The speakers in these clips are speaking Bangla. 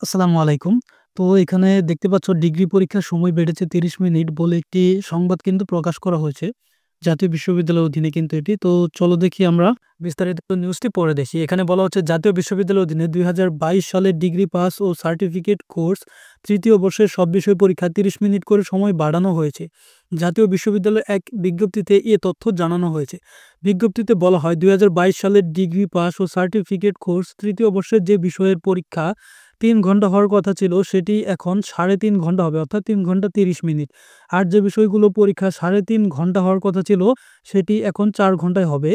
আসসালামু আলাইকুম। তো এখানে দেখতে পাচ্ছ ডিগ্রি পরীক্ষার সময় বেড়েছে ৩০ মিনিট বলে একটি সংবাদ কিন্তু প্রকাশ করা হয়েছে। জাতীয় বিশ্ববিদ্যালয়ের অধীনে কিন্তু এটি। তো চলো দেখি আমরা বিস্তারিত নিউজটি পড়ে দেখি। এখানে বলা হচ্ছে জাতীয় বিশ্ববিদ্যালয়ের অধীনে ২০২২ সালের ডিগ্রি পাস ও সার্টিফিকেট কোর্স ৩য় বর্ষের সব বিষয় পরীক্ষা ৩০ মিনিট করে সময় বাড়ানো হয়েছে। জাতীয় বিশ্ববিদ্যালয়ের এক বিজ্ঞপ্তিতে এ তথ্য জানানো হয়েছে। বিজ্ঞপ্তিতে বলা হয় ২০২২ সালের ডিগ্রি পাস ও সার্টিফিকেট কোর্স ৩য় বর্ষের যে বিষয়ের পরীক্ষা ৩ ঘন্টা হওয়ার কথা ছিল সেটি এখন ৩.৫ ঘন্টা হবে, অর্থাৎ ৩ ঘন্টা ৩০ মিনিট। আর যে বিষয়গুলো পরীক্ষা ৩.৫ ঘন্টা হওয়ার কথা ছিল সেটি এখন ৪ ঘন্টায় হবে।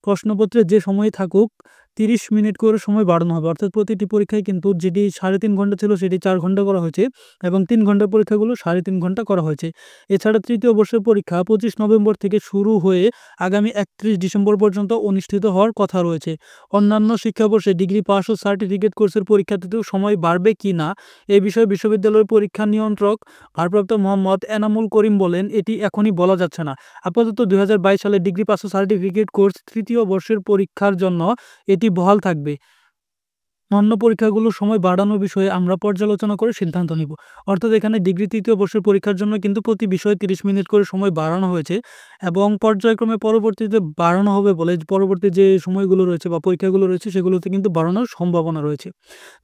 প্রশ্নপত্রে যে সময় থাকুক ৩০ মিনিট করে সময় বাড়ানো হবে, অর্থাৎ প্রতিটি পরীক্ষায় কিন্তু যেটি ৩.৫ ঘন্টা ছিল সেটি ৪ ঘন্টা করা হয়েছে এবং ৩ ঘন্টার পরীক্ষাগুলো ৩.৫ ঘন্টা করা হয়েছে। এছাড়া তৃতীয় বর্ষের পরীক্ষা ২৫ নভেম্বর থেকে শুরু হয়ে আগামী ৩১ ডিসেম্বর পর্যন্ত অনুষ্ঠিত হওয়ার কথা রয়েছে। অন্যান্য শিক্ষাবর্ষে ডিগ্রি পাস ও সার্টিফিকেট কোর্সের পরীক্ষাতেও সময় বাড়বে কি না এ বিষয়ে বিশ্ববিদ্যালয়ের পরীক্ষা নিয়ন্ত্রক ভারপ্রাপ্ত মোহাম্মদ এনামুল করিম বলেন, এটি এখনই বলা যাচ্ছে না। আপাতত ২০২২ সালে ডিগ্রি পাস ও সার্টিফিকেট কোর্স তৃতীয় বর্ষের পরীক্ষার জন্য এটি বহাল থাকবে। অন্য পরীক্ষাগুলোর সময় বাড়ানোর বিষয়ে আমরা পর্যালোচনা করে সিদ্ধান্ত নিব। অর্থাৎ এখানে ডিগ্রি তৃতীয় বর্ষের পরীক্ষার জন্য কিন্তু প্রতি বিষয়ে ৩০ মিনিট করে সময় বাড়ানো হয়েছে এবং পর্যায়ক্রমে পরবর্তীতে বাড়ানো হবে বলে পরবর্তী যে সময়গুলো রয়েছে বা পরীক্ষাগুলো রয়েছে সেগুলোতে কিন্তু বাড়ানোর সম্ভাবনা রয়েছে।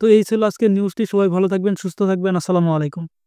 তো এই ছিল আজকের নিউজটি। সবাই ভালো থাকবেন, সুস্থ থাকবেন। আসসালামু আলাইকুম।